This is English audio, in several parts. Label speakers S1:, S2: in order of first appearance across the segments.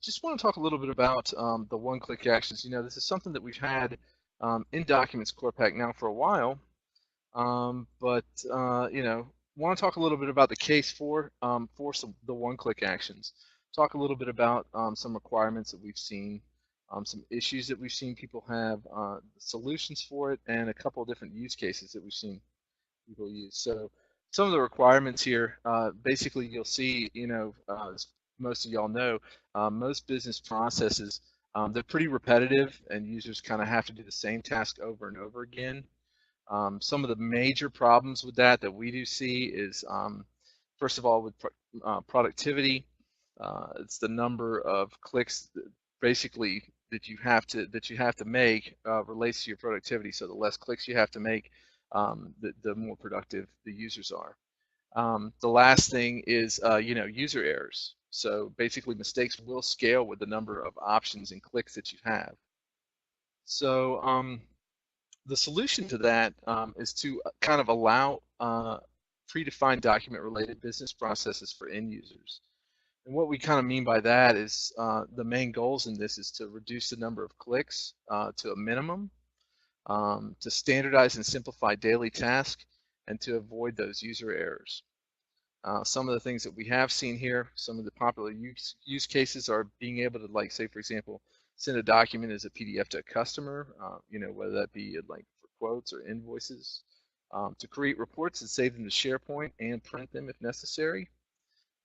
S1: just want to talk a little bit about the one-click actions. This is something that we've had in DocumentsCorePack now for a while, but want to talk a little bit about the case for the one-click actions. Talk a little bit about some requirements that we've seen, some issues that we've seen people have, solutions for it, and a couple of different use cases that we've seen people use. So some of the requirements here, basically you'll see, as most of y'all know, most business processes, they're pretty repetitive and users kind of have to do the same task over and over again. Some of the major problems with that we do see is, first of all, with productivity, it's the number of clicks basically that you have to make relates to your productivity. So the less clicks you have to make, the more productive the users are. The last thing is user errors. So basically mistakes will scale with the number of options and clicks that you have. So the solution to that is to kind of allow predefined document-related business processes for end users. And what we kind of mean by that is the main goals in this is to reduce the number of clicks to a minimum, to standardize and simplify daily tasks, and to avoid those user errors. Some of the things that we have seen here, some of the popular use cases are being able to, like, say, for example, send a document as a PDF to a customer, whether that be like for quotes or invoices, to create reports and save them to SharePoint and print them if necessary,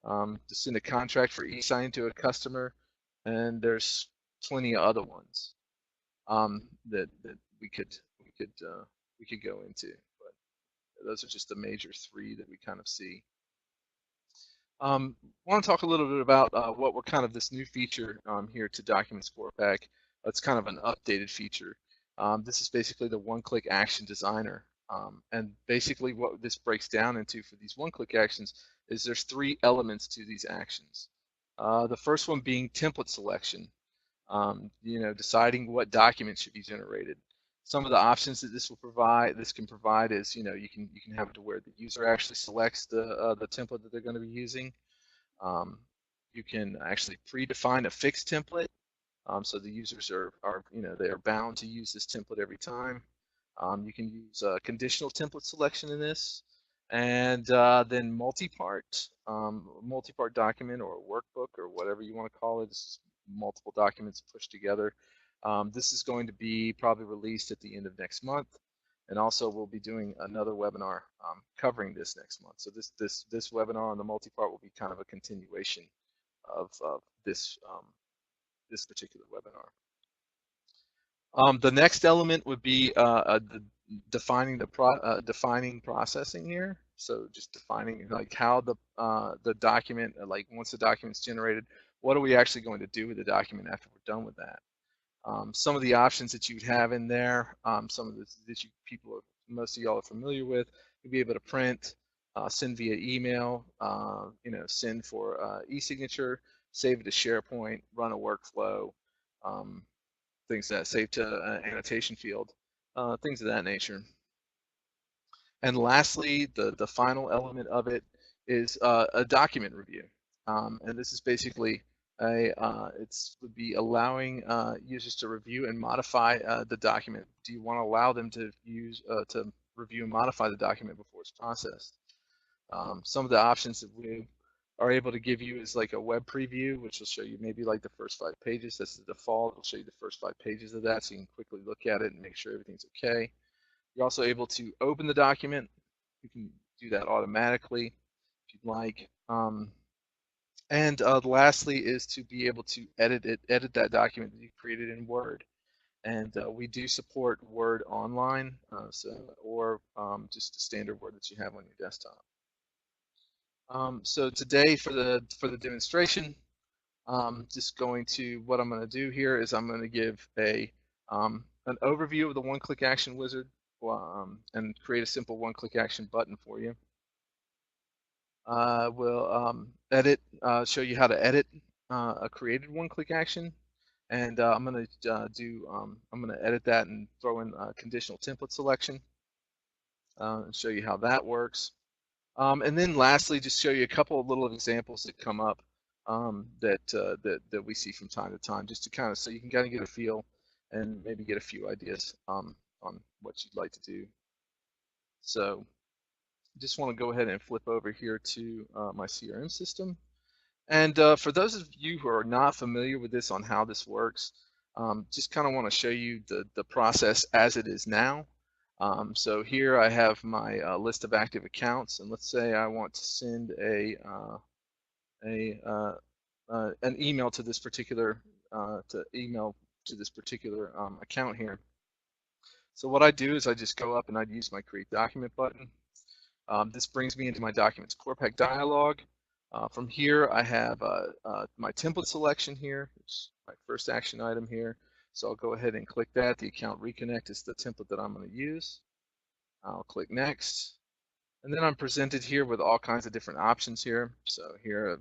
S1: to send a contract for e-sign to a customer, and there's plenty of other ones that we could go into, but those are just the major three that we kind of see. Want to talk a little bit about what we're kind of this new feature here to DocumentsCorePack. It's kind of an updated feature. This is basically the one-click action designer. And basically what this breaks down into for these one-click actions is there's three elements to these actions. The first one being template selection, deciding what documents should be generated. Some of the options that this can provide is, you can have it to where the user actually selects the template that they're going to be using. You can actually predefine a fixed template, so the users are they are bound to use this template every time. You can use conditional template selection in this, and then multi-part document or workbook or whatever you want to call it. This is multiple documents pushed together. This is going to be probably released at the end of next month, and also we'll be doing another webinar covering this next month. So this webinar on the multi-part will be kind of a continuation of this particular webinar. The next element would be defining processing here. So just defining like how the document, like once the document's generated, what are we actually going to do with the document after we're done with that? Some of the options that you'd have in there, some of this that most of y'all are familiar with, you'll be able to print, send via email, send for e-signature, save it to SharePoint, run a workflow, things that save to annotation field, things of that nature. And lastly, the final element of it is a document review, and this is basically would be allowing users to review and modify the document. Do you want to allow them to review and modify the document before it's processed? Some of the options that we are able to give you is like a web preview, which will show you maybe like the first 5 pages. That's the default. It'll show you the first 5 pages of that, so you can quickly look at it and make sure everything's okay. You're also able to open the document. You can do that automatically if you'd like. And lastly is to be able to edit that document that you created in Word. And we do support Word online, or just the standard Word that you have on your desktop. So today for the demonstration, what I'm going to do here is I'm going to give an overview of the OneClickAction Wizard and create a simple one-click action button for you. We'll show you how to edit a created one-click action, and I'm going to edit that and throw in conditional template selection and show you how that works. And then lastly, just show you a couple of little examples that come up that we see from time to time, just to kind of so you can kind of get a feel and maybe get a few ideas on what you'd like to do. So just want to go ahead and flip over here to my CRM system. And for those of you who are not familiar with this on how this works, just kind of want to show you the process as it is now. So here I have my list of active accounts, and let's say I want to send an email to this particular account here. So what I do is I just go up and I'd use my Create Document button. This brings me into my DocumentsCorePack dialog. From here, I have my template selection here, which is my first action item here. So I'll go ahead and click that. The account Reconnect is the template that I'm going to use. I'll click Next. And then I'm presented here with all kinds of different options here. So here,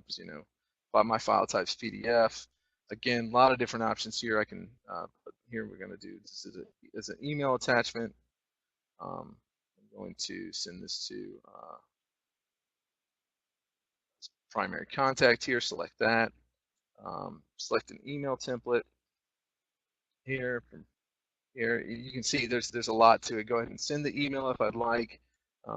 S1: by my file type's PDF. Again, a lot of different options here. I can put here we're going to do this as an email attachment. I'm going to send this to primary contact here. Select that. Select an email template here. From here, you can see there's a lot to it. Go ahead and send the email if I'd like.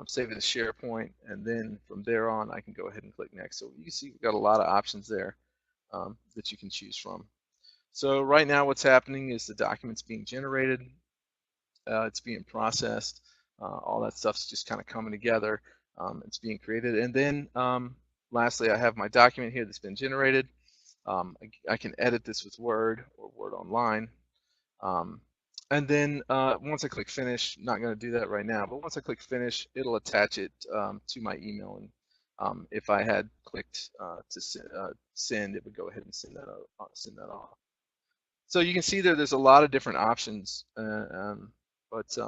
S1: Save it as SharePoint, and then from there on, I can go ahead and click Next. So you can see we've got a lot of options there that you can choose from. So right now, what's happening is the document's being generated. It's being processed. All that stuff's just kind of coming together. It's being created, and then lastly, I have my document here that's been generated. I can edit this with Word or Word Online. And then once I click Finish, I'm not going to do that right now, but once I click Finish, it'll attach it to my email. And if I had clicked to send, it would go ahead and send that off. So you can see there's a lot of different options, but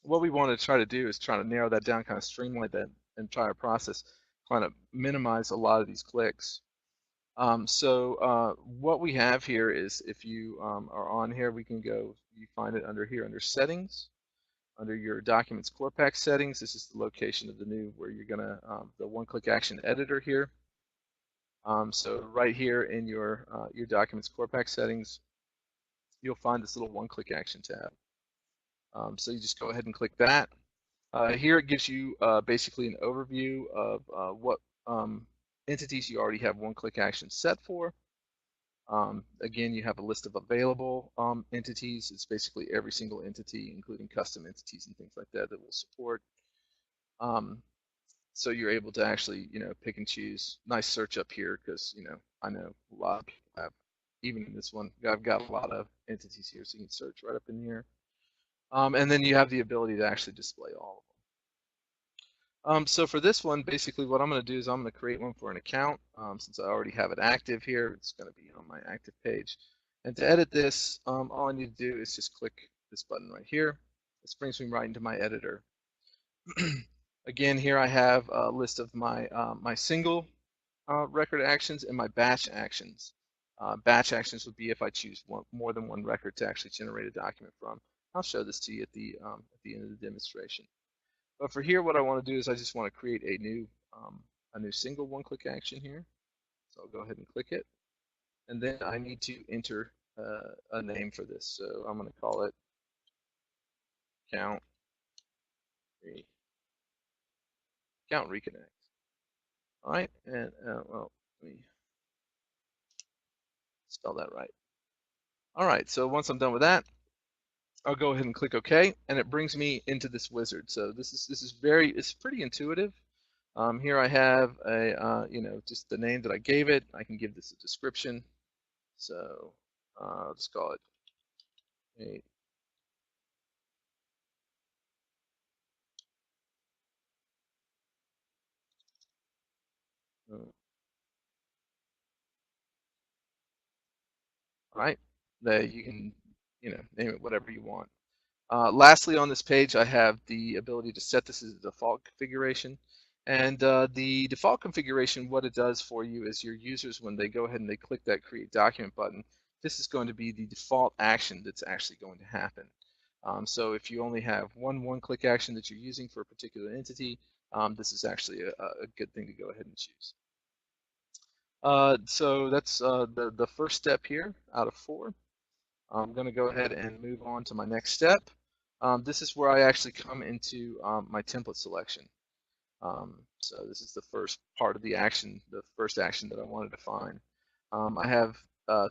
S1: what we want to try to do is try to narrow that down, kind of streamline that entire process, kind of minimize a lot of these clicks. So what we have here is, if you are on here, we can go, you find it under here, under Settings, under your DocumentsCorePack settings. This is the location of the new, where you're gonna, the OneClickAction editor here. So right here in your DocumentsCorePack settings, you'll find this little OneClickAction tab. So you just go ahead and click that. Here it gives you basically an overview of what entities you already have OneClickAction set for. Again, you have a list of available entities. It's basically every single entity, including custom entities and things like that will support. So you're able to actually, pick and choose. Nice search up here, because I know a lot of people have, even in this one, I've got a lot of entities here, so you can search right up in here. And then you have the ability to actually display all of them. So for this one, basically what I'm going to do is I'm going to create one for an account. Since I already have it active here, it's going to be on my active page. And to edit this, all I need to do is just click this button right here. This brings me right into my editor. Again, here I have a list of my my single record actions and my batch actions. Batch actions would be if I choose more than one record to actually generate a document from. I'll show this to you at the end of the demonstration. But for here, what I want to do is I just want to create a new single one-click action here. So I'll go ahead and click it, and then I need to enter a name for this. So I'm going to call it Account Reconnect. All right, and well, let me spell that right. All right, so once I'm done with that, I'll go ahead and click OK, and it brings me into this wizard. So this is it's pretty intuitive. Here I have a just the name that I gave it. I can give this a description. So I'll just call it all right. That you can name it whatever you want. Lastly, on this page, I have the ability to set this as a default configuration. And the default configuration, what it does for you is your users, when they go ahead and they click that Create Document button, this is going to be the default action that's actually going to happen. So if you only have one-click action that you're using for a particular entity, this is actually a good thing to go ahead and choose. So that's the first step here out of 4. I'm going to go ahead and move on to my next step. This is where I actually come into my template selection. So this is the first part of the action, the first action that I want to define. I have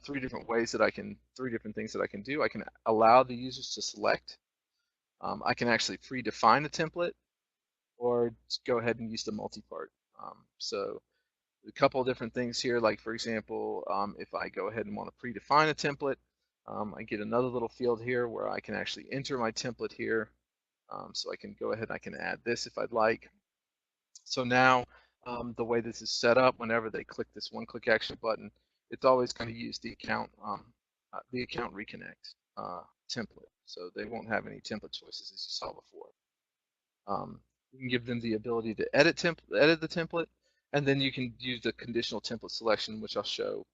S1: 3 different ways that I can, 3 different things that I can do. I can allow the users to select. I can actually predefine the template, or go ahead and use the multi-part. So a couple of different things here, like for example, if I go ahead and want to predefine a template, I get another little field here where I can actually enter my template here. So I can go ahead and I can add this if I'd like. So now the way this is set up, whenever they click this OneClickAction button, it's always going to use the account Reconnect template. So they won't have any template choices as you saw before. You can give them the ability to edit the template, and then you can use the conditional template selection, which I'll show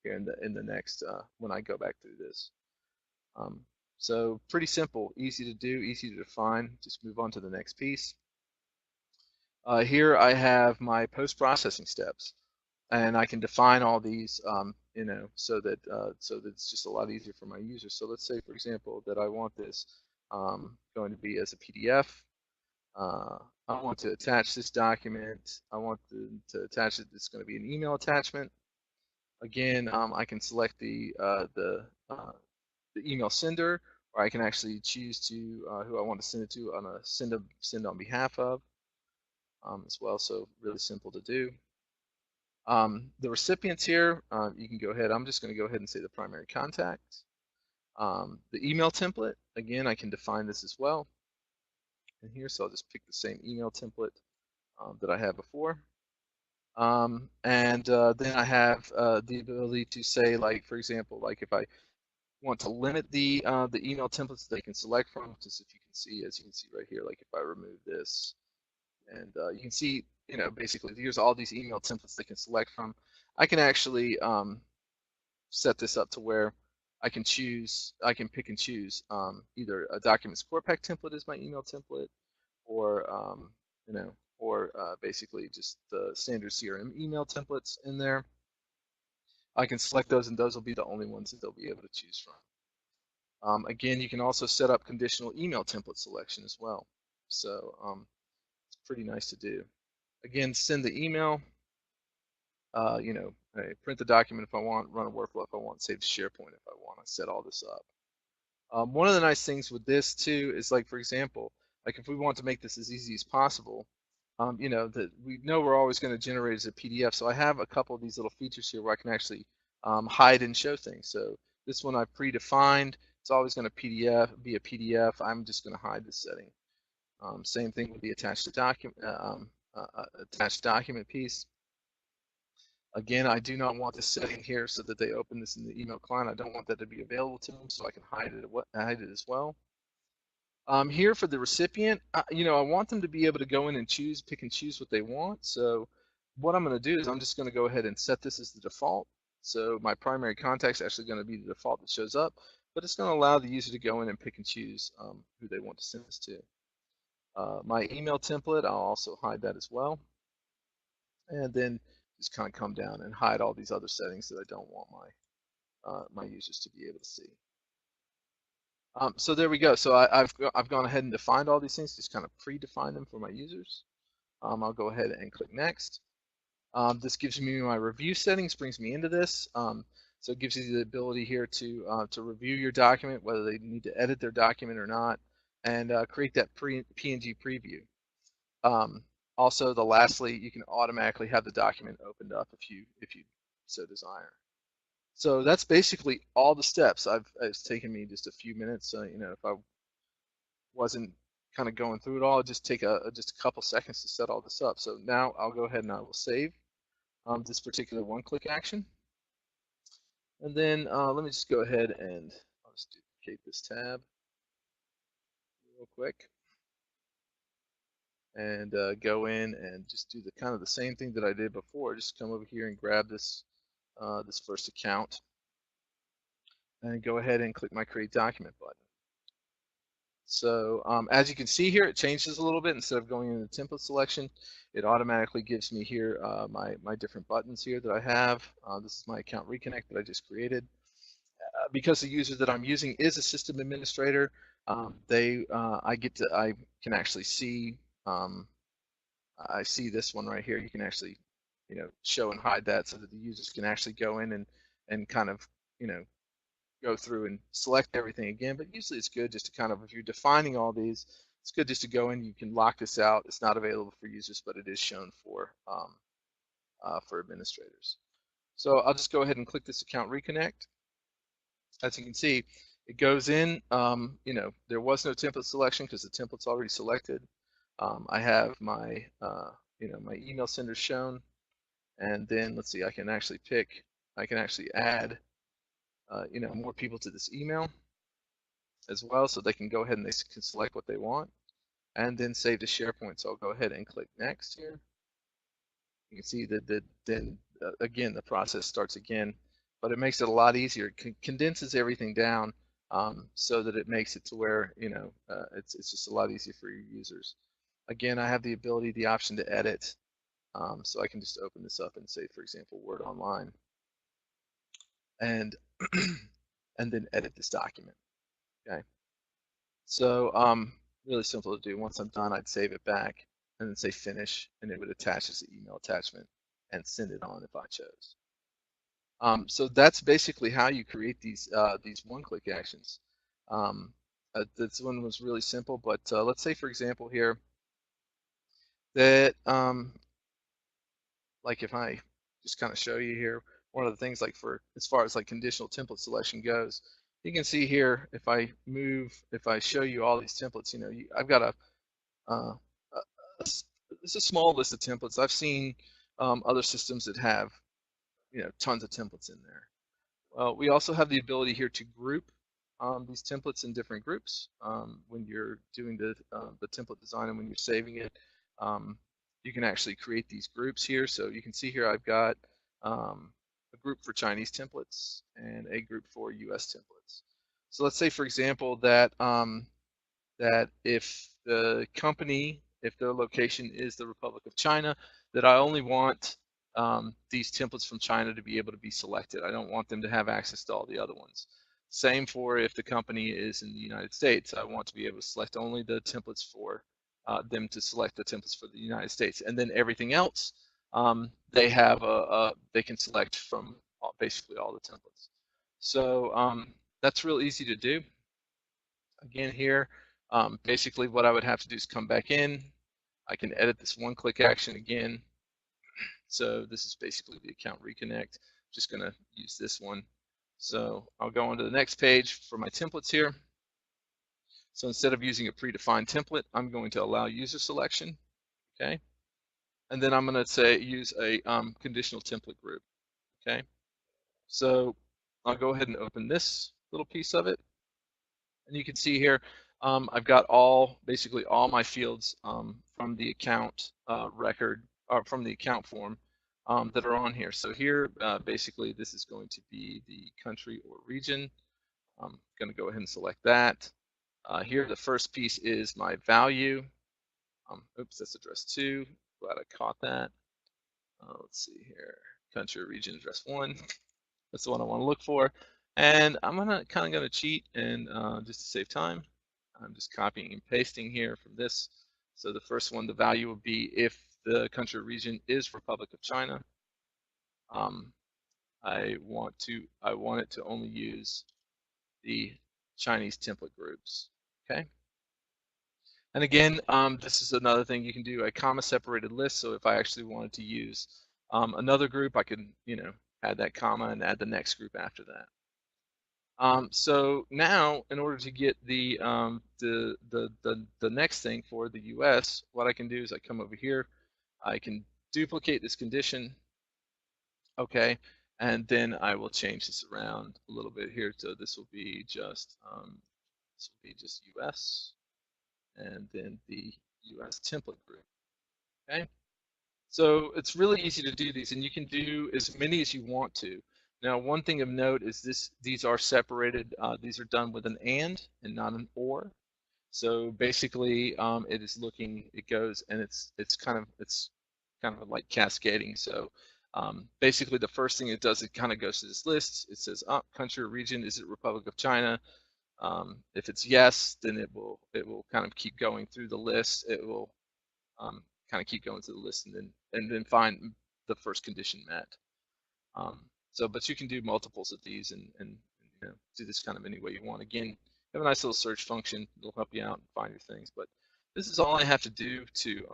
S1: here in the next when I go back through this. So pretty simple, easy to do, easy to define. Just move on to the next piece. Here I have my post-processing steps, and I can define all these, you know, so that it's just a lot easier for my users. So let's say, for example, that I want this going to be as a PDF. I want to attach this document. I want to attach it. It's going to be an email attachment. Again, I can select the email sender, or I can actually choose to who I want to send it to on a send on behalf of as well. So really simple to do. The recipients here, you can go ahead. I'm just going to go ahead and say the primary contact. The email template, again, I can define this as well in here. So I'll just pick the same email template that I had before. Then I have the ability to say, like, for example, like if I want to limit the email templates they can select from, just if you can see, as you can see right here, like if I remove this, and you can see, you know, basically here's all these email templates they can select from. I can actually set this up to where I can pick and choose either a DocumentsCorePack template as my email template, or you know, or basically just the standard CRM email templates in there. I can select those, and those will be the only ones that they'll be able to choose from. Again, you can also set up conditional email template selection as well. So it's pretty nice to do. Again, send the email. You know, print the document if I want, run a workflow if I want, save to SharePoint if I want. I set all this up. One of the nice things with this too is, like, for example, like if we want to make this as easy as possible, you know, that we know we're always going to generate as a PDF. So I have a couple of these little features here where I can actually hide and show things. So this one I've predefined. It's always going to be a PDF. I'm just going to hide this setting. Same thing with the attached document piece. Again, I do not want this setting here so that they open this in the email client. I don't want that to be available to them, so I can hide it as well. Here for the recipient, you know, I want them to be able to go in and pick and choose what they want. So what I'm going to do is I'm just going to go ahead and set this as the default. So my primary contact is actually going to be the default that shows up, but it's going to allow the user to go in and pick and choose who they want to send this to. My email template, I'll also hide that as well. And then just kind of come down and hide all these other settings that I don't want my users to be able to see. So there we go. So I've gone ahead and defined all these things, just kind of predefined them for my users. I'll go ahead and click next. This gives me my review settings, brings me into this. So it gives you the ability here to review your document, whether they need to edit their document or not, and create that PNG preview. Also, lastly, you can automatically have the document opened up if you so desire. So that's basically all the steps. It's taken me just a few minutes. You know, if I wasn't kind of going through it all, it'd just take just a couple seconds to set all this up. So now I'll go ahead and I will save this particular one-click action. And then let me just go ahead and I'll just duplicate this tab real quick. And go in and just do the kind of the same thing that I did before. Just come over here and grab this this first account, and go ahead and click my Create Document button. So as you can see here, it changes a little bit. Instead of going into template selection, it automatically gives me here my different buttons here that I have. This is my account Reconnect that I just created. Because the user that I'm using is a system administrator, I can actually see I see this one right here. You can actually show and hide that so that the users can actually go in and kind of go through and select everything again. But usually it's good just to kind of, if you're defining all these, it's good just to go in. You can lock this out. It's not available for users, but it is shown for administrators. So I'll just go ahead and click this account Reconnect. As you can see, it goes in. There was no template selection because the template's already selected. I have my my email sender shown, and then let's see, I can actually add more people to this email as well, so they can go ahead and they can select what they want, and then save to SharePoint. So I'll go ahead and click next here. You can see that then again the process starts again, but it makes it a lot easier. It condenses everything down so that it makes it to where it's just a lot easier for your users. Again, I have the option to edit, so I can just open this up and say, for example, Word Online, and and then edit this document. Okay, so really simple to do. Once I'm done, I'd save it back and then say finish, and it would attach as an email attachment and send it on if I chose. So that's basically how you create these one-click actions. This one was really simple, but let's say, for example, here that like if I just kind of show you here, one of the things like for as far as like conditional template selection goes, you can see here if I show you all these templates, I've got it's a small list of templates. I've seen other systems that have tons of templates in there. We also have the ability here to group these templates in different groups when you're doing the template design, and when you're saving it. You can actually create these groups here. So you can see here I've got a group for Chinese templates and a group for US templates. So let's say, for example, that that if the company, if their location is the Republic of China, that I only want these templates from China to be able to be selected. I don't want them to have access to all the other ones. Same for if the company is in the United States. I want to be able to select only the templates for them to select the templates for the United States, and then everything else they have they can select from basically all the templates. So that's real easy to do. Again here, basically what I would have to do is come back in. I can edit this one-click action again. So this is basically the account Reconnect. Just going to use this one. So I'll go on to the next page for my templates here. So instead of using a predefined template, I'm going to allow user selection. Okay, and then I'm going to say use a conditional template group. Okay, so I'll go ahead and open this little piece of it, and you can see here I've got basically all my fields from the account record, or from the account form that are on here. So here basically this is going to be the country or region. I'm going to go ahead and select that. Here the first piece is my value. Oops, that's address 2. Glad I caught that. Let's see here, country or region address 1. That's the one I want to look for. And I'm kind of gonna cheat, and just to save time, I'm just copying and pasting here from this. So the first one, the value will be if the country or region is Republic of China. I want it to only use the Chinese template groups. Okay. And again, this is another thing you can do, a comma-separated list. So if I actually wanted to use another group, I could, add that comma and add the next group after that. So now, in order to get the next thing for the U.S., what I can do is I come over here, I can duplicate this condition, okay, and then I will change this around a little bit here. So this will be just U.S. and then the US template group. Okay, so it's really easy to do these, and you can do as many as you want to. Now, one thing of note is these are separated. These are done with an and not an or. So basically, it is looking, it goes, and it's kind of like cascading. So basically, the first thing it does, it kind of goes to this list. It says, country or region, is it Republic of China? If it's yes, then it will kind of keep going through the list. It will kind of keep going through the list, and then find the first condition met. But you can do multiples of these and do this kind of any way you want. Again, have a nice little search function. It'll help you out and find your things. But this is all I have to do to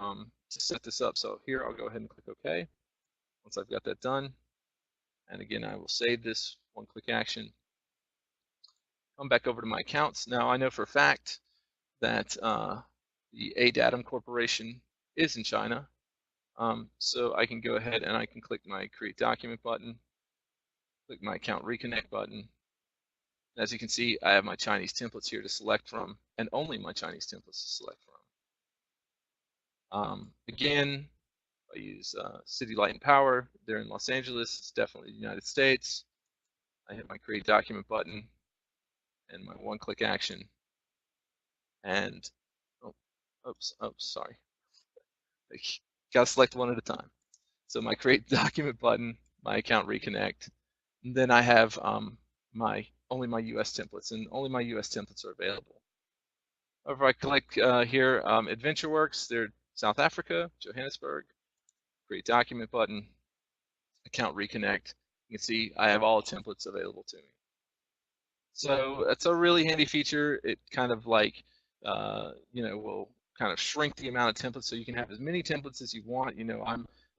S1: set this up. So here I'll go ahead and click OK. Once I've got that done, and again I will save this OneClickAction. Come back over to my accounts. Now I know for a fact that the ADATM Corporation is in China. So I can go ahead and I can click my Create Document button, click my Account Reconnect button. As you can see, I have my Chinese templates here to select from, and only my Chinese templates to select from. Again, I use City Light and Power. They're in Los Angeles. It's definitely the United States. I hit my Create Document button and my OneClickAction. And sorry. Got to select one at a time. So my Create Document button, my Account Reconnect, and then I have only my US templates, and only my US templates are available. If I click here, AdventureWorks, they're South Africa, Johannesburg. Create Document button, Account Reconnect. You can see I have all the templates available to me. So that's a really handy feature. It kind of like will kind of shrink the amount of templates, so you can have as many templates as you want.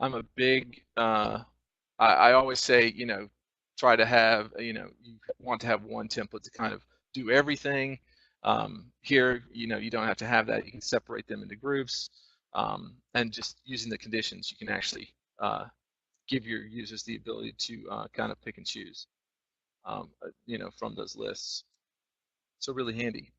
S1: I'm a big I always say, try to have, you want to have one template to kind of do everything. Here, you don't have to have that. You can separate them into groups, and just using the conditions, you can actually give your users the ability to kind of pick and choose, from those lists. So really handy.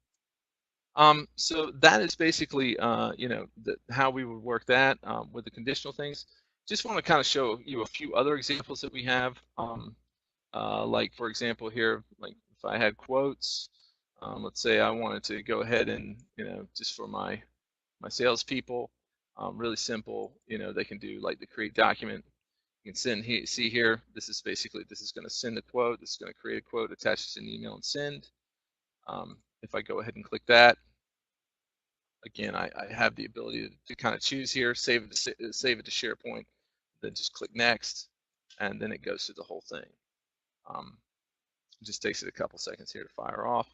S1: So that is basically, how we would work that with the conditional things. Just want to kind of show you a few other examples that we have. Like for example here, like if I had quotes, let's say I wanted to go ahead and, just for my salespeople, really simple, they can do like the Create Document. You can see here, this is going to send a quote, this is going to create a quote, attach an email and send. If I go ahead and click that, again, I have the ability to kind of choose here, save it to SharePoint, then just click Next, and then it goes through the whole thing. It just takes it a couple seconds here to fire off.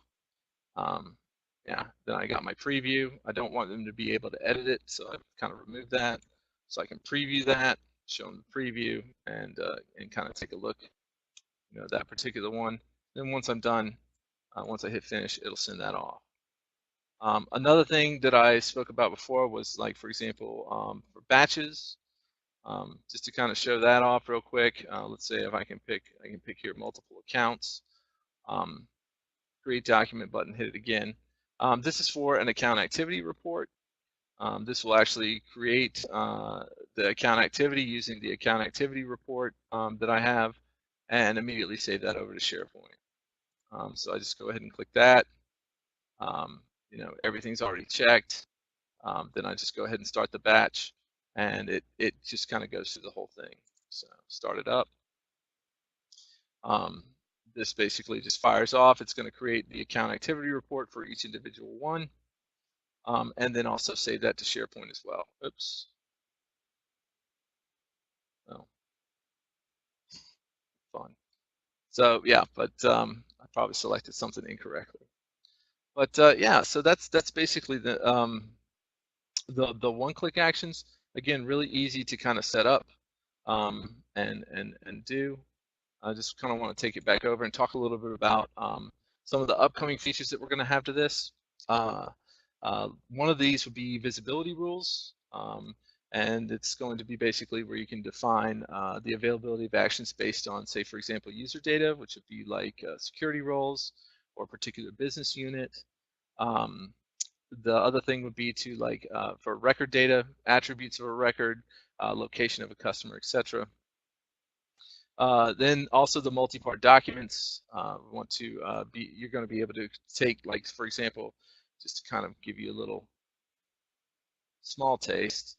S1: Yeah, then I got my preview. I don't want them to be able to edit it, so I've kind of removed that. So I can preview that, show them the preview, and kind of take a look, that particular one. Then once I'm done, once I hit finish, it'll send that off. Another thing that I spoke about before was, like, for example, for batches. Just to kind of show that off real quick, let's say if I can pick here multiple accounts. Create Document button, hit it again. This is for an account activity report. This will actually create the account activity using the account activity report that I have, and immediately save that over to SharePoint. So I just go ahead and click that. Everything's already checked. Then I just go ahead and start the batch, and it just kind of goes through the whole thing. So start it up. This basically just fires off. It's going to create the account activity report for each individual one, and then also save that to SharePoint as well. Oops. Oh. Fun. So yeah, but I probably selected something incorrectly. But yeah, so that's basically the one-click actions. Again, really easy to kind of set up and do. I just kind of want to take it back over and talk a little bit about some of the upcoming features that we're going to have to this. One of these would be visibility rules, and it's going to be basically where you can define the availability of actions based on, say, for example, user data, which would be like security roles or a particular business unit. The other thing would be to, like, for record data, attributes of a record, location of a customer, etc. Then also the multi-part documents. You're going to be able to take, like, for example, just to kind of give you a little small taste.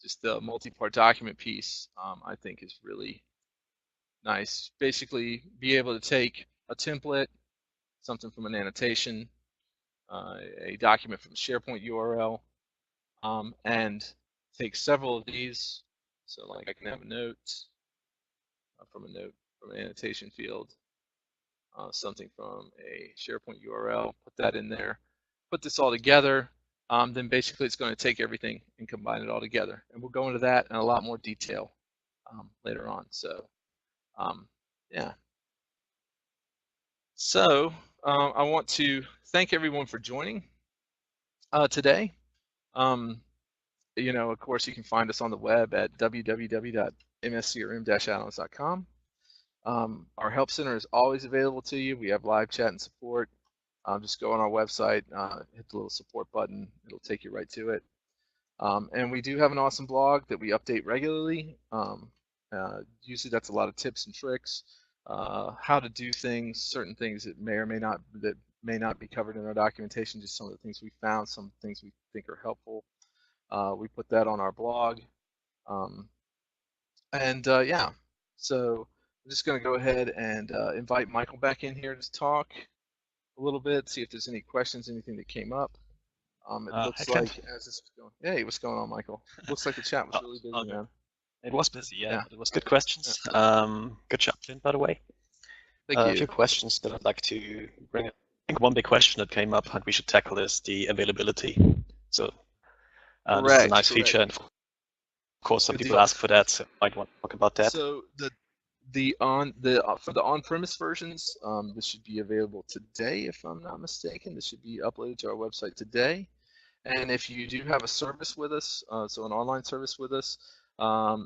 S1: Just the multi-part document piece, I think, is really nice. Basically, be able to take a template, something from an annotation, a document from a SharePoint URL, and take several of these. So, like, I can have a note from an annotation field, something from a SharePoint URL, put that in there, put this all together. Then basically it's going to take everything and combine it all together. And we'll go into that in a lot more detail later on. So, yeah. So I want to thank everyone for joining today. You know, of course, you can find us on the web at www.mscrm-addons.com. Our help center is always available to you. We have live chat and support. Just go on our website, hit the little support button. It'll take you right to it. And we do have an awesome blog that we update regularly. Usually that's a lot of tips and tricks, how to do things, certain things that may not be covered in our documentation, just some of the things we found, some things we think are helpful. We put that on our blog. Yeah, so I'm just going to go ahead and invite Michael back in here to talk a little bit, see if there's any questions, anything that came up. It looks like as this was going, hey, what's going on, Michael? Looks like the chat was really busy, man.
S2: It was busy, yeah. But it was good questions. Good job, Clint, by the way.
S1: Thank you.
S2: A few questions that I'd like to bring up. I think one big question that came up and we should tackle is the availability. So this is a nice feature, and of course some people ask for that, so I might want to talk about that.
S1: So for the on-premise versions, this should be available today, if I'm not mistaken. This should be uploaded to our website today. And if you do have a service with us, so an online service with us,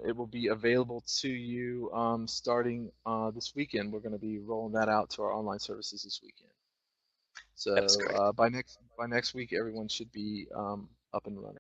S1: it will be available to you starting this weekend. We're going to be rolling that out to our online services this weekend. So by next week, everyone should be up and running.